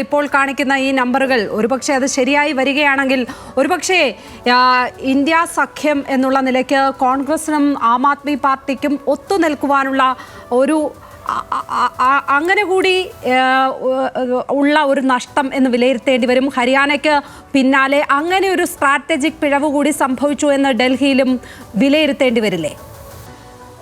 ഇപ്പോൾ കാണിക്കുന്ന ഈ നമ്പറുകൾ ഒരുപക്ഷെ അത് ശരിയായി വരികയാണെങ്കിൽ ഒരുപക്ഷെ ഇന്ത്യ സഖ്യം എന്നുള്ള നിലയ്ക്ക് കോൺഗ്രസിനും ആം ആദ്മി പാർട്ടിക്കും ഒത്തുനിൽക്കുവാനുള്ള ഒരു അങ്ങനെ കൂടി ഉള്ള ഒരു നഷ്ടം എന്ന് വിലയിരുത്തേണ്ടി വരും. ഹരിയാനയ്ക്ക് പിന്നാലെ അങ്ങനെ ഒരു സ്ട്രാറ്റജിക് പിഴവ് കൂടി സംഭവിച്ചു എന്ന് ഡൽഹിയിലും വിലയിരുത്തേണ്ടി വരില്ലേ?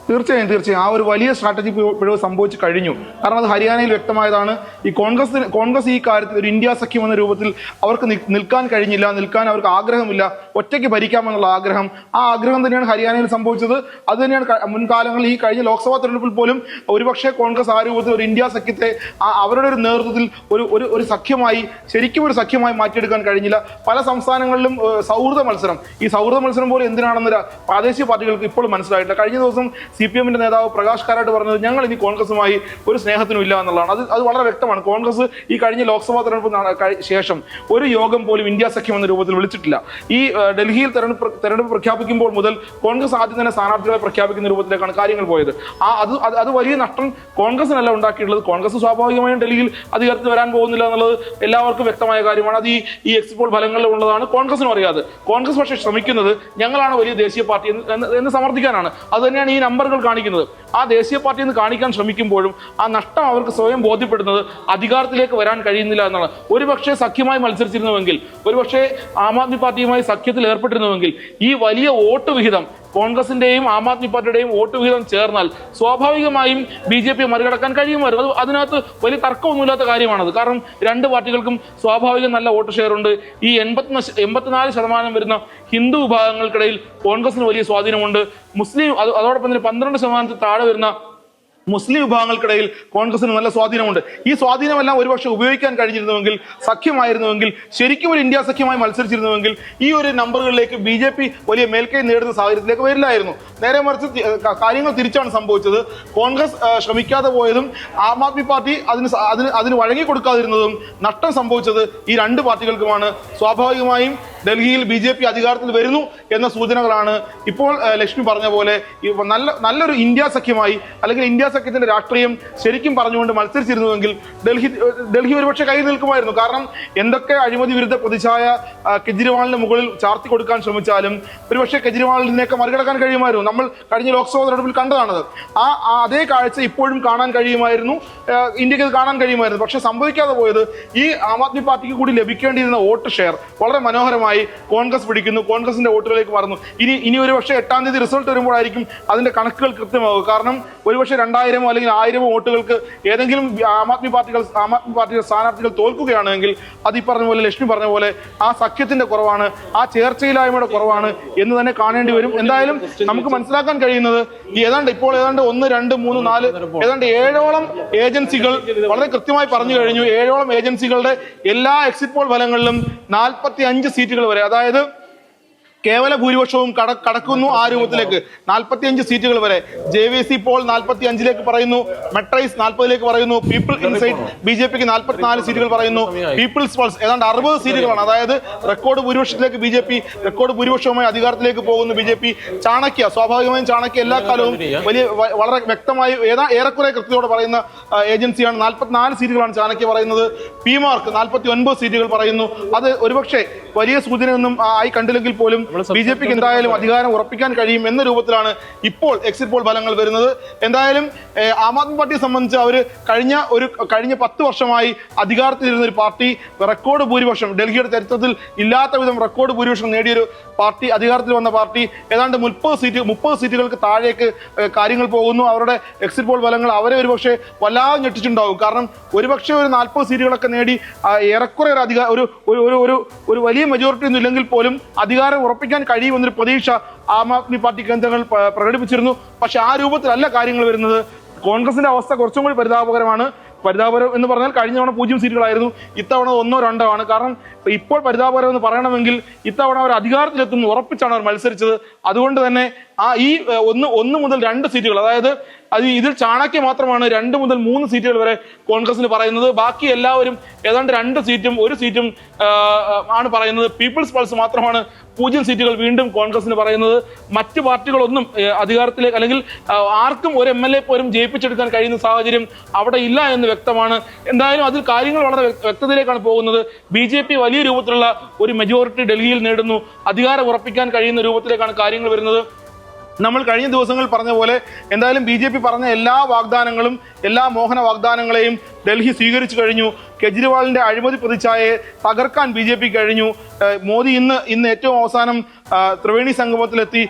തീർച്ചയായും ആ ഒരു വലിയ സ്ട്രാറ്റജി പിഴവ് സംഭവിച്ചു കഴിഞ്ഞു. കാരണം അത് ഹരിയാനയിൽ വ്യക്തമായതാണ്. ഈ കോൺഗ്രസ് ഈ കാര്യത്തിൽ ഒരു ഇന്ത്യ സഖ്യം എന്ന രൂപത്തിൽ അവർക്ക് നിൽക്കാൻ കഴിഞ്ഞില്ല, നിൽക്കാൻ അവർക്ക് ആഗ്രഹമില്ല, ഒറ്റയ്ക്ക് ഭരിക്കാമെന്നുള്ള ആഗ്രഹം. ആ ആഗ്രഹം തന്നെയാണ് ഹരിയാനയിൽ സംഭവിച്ചത്. അത് തന്നെയാണ് മുൻകാലങ്ങളിൽ ഈ കഴിഞ്ഞ ലോക്സഭാ തെരഞ്ഞെടുപ്പിൽ പോലും ഒരുപക്ഷെ കോൺഗ്രസ് ആ രൂപത്തിൽ ഒരു ഇന്ത്യ സഖ്യത്തെ അവരുടെ ഒരു നേതൃത്വത്തിൽ ഒരു സഖ്യമായി, ശരിക്കും ഒരു സഖ്യമായി മാറ്റിയെടുക്കാൻ കഴിഞ്ഞില്ല. പല സംസ്ഥാനങ്ങളിലും സൗഹൃദ മത്സരം, ഈ സൗഹൃദ മത്സരം പോലെ എന്തിനാണെന്ന് പ്രാദേശിക പാർട്ടികൾക്ക് ഇപ്പോഴും മനസ്സിലായിട്ടില്ല. കഴിഞ്ഞ ദിവസം CPM നേതാവ് പ്രകാശ് കാരാട്ട് പറഞ്ഞത് ഞങ്ങൾ ഇനി കോൺഗ്രസുമായി ഒരു സ്നേഹത്തിനും ഇല്ല എന്നുള്ളതാണ്. അത് വളരെ വ്യക്തമാണ്. കോൺഗ്രസ് ഈ കഴിഞ്ഞ ലോക്സഭാ തെരഞ്ഞെടുപ്പ് ശേഷം ഒരു യോഗം പോലും ഇന്ത്യ സഖ്യം എന്ന രൂപത്തിൽ വിളിച്ചിട്ടില്ല. ഈ ഡൽഹിയിൽ തെരഞ്ഞെടുപ്പ് പ്രഖ്യാപിക്കുമ്പോൾ മുതൽ കോൺഗ്രസ് ആദ്യം തന്നെ സ്ഥാനാർത്ഥികളെ പ്രഖ്യാപിക്കുന്ന രൂപത്തിലേക്കാണ് കാര്യങ്ങൾ പോയത്. അത് വലിയ നഷ്ടം കോൺഗ്രസിനല്ല ഉണ്ടാക്കിയിട്ടുള്ളത്. കോൺഗ്രസ് സ്വാഭാവികമായും ഡൽഹിയിൽ അധികാരത്തിൽ വരാൻ പോകുന്നില്ല എന്നുള്ളത് എല്ലാവർക്കും വ്യക്തമായ കാര്യമാണ്. അത് ഈ എക്സിറ്റ് പോൾ ഫലങ്ങളിലുള്ളതാണ്. കോൺഗ്രസിനും അറിയാതെ. കോൺഗ്രസ് പക്ഷേ ശ്രമിക്കുന്നത് ഞങ്ങളാണ് വലിയ ദേശീയ പാർട്ടി എന്ന് സമർത്ഥിക്കാനാണ്. അത് തന്നെയാണ് ഈ നമ്പറുകൾ കാണിക്കുന്നത്. ആ ദേശീയ പാർട്ടി എന്ന് കാണിക്കാൻ ശ്രമിക്കുമ്പോഴും ആ നഷ്ടം അവർക്ക് സ്വയം ബോധ്യപ്പെടുന്നത് അധികാരത്തിലേക്ക് വരാൻ കഴിയുന്നില്ല എന്നാണ്. ഒരുപക്ഷെ സഖ്യമായി മത്സരിച്ചിരുന്നുവെങ്കിൽ, ഒരുപക്ഷെ ആം ആദ്മി പാർട്ടിയുമായി സഖ്യത്തിൽ ഏർപ്പെട്ടിരുന്നുവെങ്കിൽ ഈ വലിയ വോട്ട് വിഹിതം കോൺഗ്രസിന്റെയും ആം ആദ്മി പാർട്ടിയുടെയും വോട്ട് വിഹിതം ചേർന്നാൽ സ്വാഭാവികമായും BJP മറികടക്കാൻ കഴിയുമായിരുന്നു. അതിനകത്ത് വലിയ തർക്കമൊന്നുമില്ലാത്ത കാര്യമാണത്. കാരണം രണ്ട് പാർട്ടികൾക്കും സ്വാഭാവികം നല്ല വോട്ട് ഷെയർ ഉണ്ട്. ഈ 84% വരുന്ന ഹിന്ദു വിഭാഗങ്ങൾക്കിടയിൽ കോൺഗ്രസിന് വലിയ സ്വാധീനമുണ്ട്. മുസ്ലിം അതോടൊപ്പം തന്നെ 12% താഴെ വരുന്ന മുസ്ലിം വിഭാഗങ്ങൾക്കിടയിൽ കോൺഗ്രസിന് നല്ല സ്വാധീനമുണ്ട്. ഈ സ്വാധീനമെല്ലാം ഒരുപക്ഷെ ഉപയോഗിക്കാൻ കഴിഞ്ഞിരുന്നുവെങ്കിൽ, സഖ്യമായിരുന്നുവെങ്കിൽ, ശരിക്കും ഒരു ഇന്ത്യ സഖ്യമായി മത്സരിച്ചിരുന്നുവെങ്കിൽ ഈ ഒരു നമ്പറുകളിലേക്ക് BJP വലിയ മേൽക്കൈ നേടുന്ന സാഹചര്യത്തിലേക്ക് വരില്ലായിരുന്നു. നേരെ മറിച്ച് കാര്യങ്ങൾ തിരിച്ചാണ് സംഭവിച്ചത്. കോൺഗ്രസ് ശ്രമിക്കാതെ പോയതും ആം ആദ്മി പാർട്ടി അതിന് വഴങ്ങി കൊടുക്കാതിരുന്നതും നഷ്ടം സംഭവിച്ചത് ഈ രണ്ട് പാർട്ടികൾക്കുമാണ്. സ്വാഭാവികമായും ഡൽഹിയിൽ BJP അധികാരത്തിൽ വരുന്നു എന്ന സൂചനകളാണ് ഇപ്പോൾ ലക്ഷ്മി പറഞ്ഞ പോലെ നല്ലൊരു ഇന്ത്യ സഖ്യമായി, അല്ലെങ്കിൽ ഇന്ത്യ സഖ്യത്തിന്റെ രാഷ്ട്രീയം ശരിക്കും പറഞ്ഞുകൊണ്ട് മത്സരിച്ചിരുന്നുവെങ്കിൽ ഡൽഹി ഒരുപക്ഷെ കയ്യിൽ നിൽക്കുമായിരുന്നു. കാരണം എന്തൊക്കെ അഴിമതി വിരുദ്ധ പ്രതിച്ഛായ കെജ്രിവാളിന് മുകളിൽ ചാർത്തി കൊടുക്കാൻ ശ്രമിച്ചാലും ഒരുപക്ഷെ കെജ്രിവാളിനെയൊക്കെ മറികടക്കാൻ കഴിയുമായിരുന്നു. നമ്മൾ കഴിഞ്ഞ ലോക്സഭാ തെരഞ്ഞെടുപ്പിൽ കണ്ടതാണത്. അതേ കാഴ്ച ഇപ്പോഴും കാണാൻ കഴിയുമായിരുന്നു, ഇന്ത്യക്ക് അത് കാണാൻ കഴിയുമായിരുന്നു. പക്ഷെ സംഭവിക്കാതെ പോയത് ഈ ആം ആദ്മി പാർട്ടിക്ക് കൂടി ലഭിക്കേണ്ടിയിരുന്ന വോട്ട് ഷെയർ വളരെ മനോഹരമായി കോൺഗ്രസ് പിടിക്കുന്നു, കോൺഗ്രസിന്റെ വോട്ടുകളിലേക്ക് മാറുന്നു. ഇനി ഒരുപക്ഷെ 8-ാം തീയതി റിസൾട്ട് വരുമ്പോഴായിരിക്കും അതിന്റെ കണക്കുകൾ കൃത്യമാകും. കാരണം ഒരുപക്ഷെ 2000 അല്ലെങ്കിൽ 1000 വോട്ടുകൾക്ക് ഏതെങ്കിലും ആം ആദ്മി പാർട്ടിയുടെ സ്ഥാനാർത്ഥികൾ തോൽക്കുകയാണെങ്കിൽ അത് ഈ പറഞ്ഞ പോലെ, ലക്ഷ്മി പറഞ്ഞ പോലെ, ആ സഖ്യത്തിന്റെ കുറവാണ്, ആ ചേർച്ചയില്ലായ്മയുടെ കുറവാണ് എന്ന് തന്നെ കാണേണ്ടി വരും. എന്തായാലും നമുക്ക് മനസ്സിലാക്കാൻ കഴിയുന്നത് ഏതാണ്ട് 1, 2, 3, 4 ഏതാണ്ട് 7ഓളം ഏജൻസികൾ വളരെ കൃത്യമായി പറഞ്ഞു കഴിഞ്ഞു. 7ഓളം ഏജൻസികളുടെ എല്ലാ എക്സിറ്റ് പോൾ ഫലങ്ങളിലും 45 സീറ്റുകൾ വരെ, അതായത് കേവല ഭൂരിപക്ഷവും കടക്കുന്നു ആ രൂപത്തിലേക്ക്. 45 സീറ്റുകൾ വരെ. JVC പോൾ 45ലേക്ക് പറയുന്നു, മെട്രൈസ് 40ലേക്ക് പറയുന്നു, പീപ്പിൾ ഇൻസൈറ്റ് BJPക്ക് 44 സീറ്റുകൾ പറയുന്നു, പീപ്പിൾസ് പൾസ് ഏതാണ്ട് 60 സീറ്റുകളാണ്. അതായത് റെക്കോർഡ് ഭൂരിപക്ഷത്തിലേക്ക് BJP, റെക്കോർഡ് ഭൂരിപക്ഷവുമായി അധികാരത്തിലേക്ക് പോകുന്നു BJP. ചാണക്യ, സ്വാഭാവികമായും ചാണക്യ എല്ലാ കാലവും വളരെ വ്യക്തമായി ഏറെക്കുറെ കൃത്യതയോടെ പറയുന്ന ഏജൻസിയാണ്. 44 സീറ്റുകളാണ് ചാണക്യ പറയുന്നത്. PMark 49 സീറ്റുകൾ പറയുന്നു. അത് ഒരുപക്ഷെ വലിയ സൂചനയൊന്നും ആയി കണ്ടില്ലെങ്കിൽ പോലും BJPക്ക് എന്തായാലും അധികാരം ഉറപ്പിക്കാൻ കഴിയും എന്ന രൂപത്തിലാണ് ഇപ്പോൾ എക്സിറ്റ് പോൾ ഫലങ്ങൾ വരുന്നത്. എന്തായാലും ആം ആദ്മി പാർട്ടിയെ സംബന്ധിച്ച് അവർ കഴിഞ്ഞ 10 വർഷമായി അധികാരത്തിലിരുന്ന ഒരു പാർട്ടി, റെക്കോർഡ് ഭൂരിപക്ഷം, ഡൽഹിയുടെ ചരിത്രത്തിൽ ഇല്ലാത്ത വിധം റെക്കോർഡ് ഭൂരിപക്ഷം നേടിയൊരു പാർട്ടി, അധികാരത്തിൽ വന്ന പാർട്ടി, ഏതാണ്ട് 30 സീറ്റുകൾക്ക് താഴേക്ക് കാര്യങ്ങൾ പോകുന്നു. അവരുടെ എക്സിറ്റ് പോൾ ഫലങ്ങൾ അവരെ ഒരുപക്ഷെ വല്ലാതെ ഞെട്ടിച്ചുണ്ടാവും. കാരണം ഒരുപക്ഷെ ഒരു 40 സീറ്റുകളൊക്കെ നേടി ഏറെക്കുറെ ഒരു വലിയ മെജോറിറ്റി ഒന്നും ഇല്ലെങ്കിൽ പോലും അധികാരം ഉറപ്പിക്കാൻ കഴിയുമെന്നൊരു പ്രതീക്ഷ ആം ആദ്മി പാർട്ടി കേന്ദ്രങ്ങൾ പ്രകടിപ്പിച്ചിരുന്നു. പക്ഷെ ആ രൂപത്തിലല്ല കാര്യങ്ങൾ വരുന്നത്. കോൺഗ്രസിന്റെ അവസ്ഥ കുറച്ചും കൂടി പരിതാപകരമാണ്. പരിതാപകരം എന്ന് പറഞ്ഞാൽ കഴിഞ്ഞ തവണ 0 സീറ്റുകളായിരുന്നു, ഇത്തവണ 1-2 ആണ്. കാരണം ഇപ്പോൾ പരിതാപകരം എന്ന് പറയണമെങ്കിൽ ഇത്തവണ അവർ അധികാരത്തിലെത്തുന്നു ഉറപ്പിച്ചാണ് അവർ മത്സരിച്ചത്. അതുകൊണ്ട് തന്നെ ഈ 1 മുതൽ 2 സീറ്റുകൾ, അതായത് ഇതിൽ ചാണക്യ മാത്രമാണ് 2 മുതൽ 3 സീറ്റുകൾ വരെ കോൺഗ്രസിന് പറയുന്നത്. ബാക്കി എല്ലാവരും ഏതാണ്ട് 2 സീറ്റും 1 സീറ്റും ആണ് പറയുന്നത്. പീപ്പിൾസ് പൾസ് മാത്രമാണ് 0 സീറ്റുകൾ വീണ്ടും കോൺഗ്രസിന് പറയുന്നത് മറ്റ് പാർട്ടികളൊന്നും അധികാരത്തിലേക്ക് അല്ലെങ്കിൽ ആർക്കും ഒരു MLA പോലും ജയിപ്പിച്ചെടുക്കാൻ കഴിയുന്ന സാഹചര്യം അവിടെ ഇല്ല എന്ന് വ്യക്തമാണ്. എന്തായാലും അതിൽ കാര്യങ്ങൾ വളരെ വ്യക്തതയിലേക്കാണ് പോകുന്നത്. BJP വലിയ രൂപത്തിലുള്ള ഒരു മെജോറിറ്റി ഡൽഹിയിൽ നേടുന്നു. അധികാരം ഉറപ്പിക്കാൻ കഴിയുന്ന രൂപത്തിലേക്കാണ് കാര്യങ്ങൾ വരുന്നത്. നമ്മൾ കഴിഞ്ഞ ദിവസങ്ങൾ പറഞ്ഞ പോലെ എന്തായാലും BJP പറഞ്ഞ എല്ലാ വാഗ്ദാനങ്ങളും, എല്ലാ മോഹന വാഗ്ദാനങ്ങളെയും ഡൽഹി സ്വീകരിച്ചു കഴിഞ്ഞു. കെജ്രിവാളിന്റെ അഴിമതി പ്രതിച്ഛായയെ തകർക്കാൻ BJP കഴിഞ്ഞു. മോദി ഇന്ന് ഏറ്റവും അവസാനം ത്രിവേണി സംഗമത്തിലെത്തി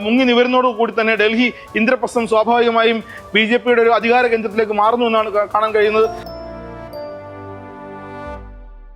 മുങ്ങി നിവരുന്നതോടുകൂടി തന്നെ ഡൽഹി ഇന്ദ്രപ്രസ്ഥം സ്വാഭാവികമായും BJPയുടെ ഒരു അധികാര കേന്ദ്രത്തിലേക്ക് മാറുന്നു എന്നാണ് കാണാൻ കഴിയുന്നത്.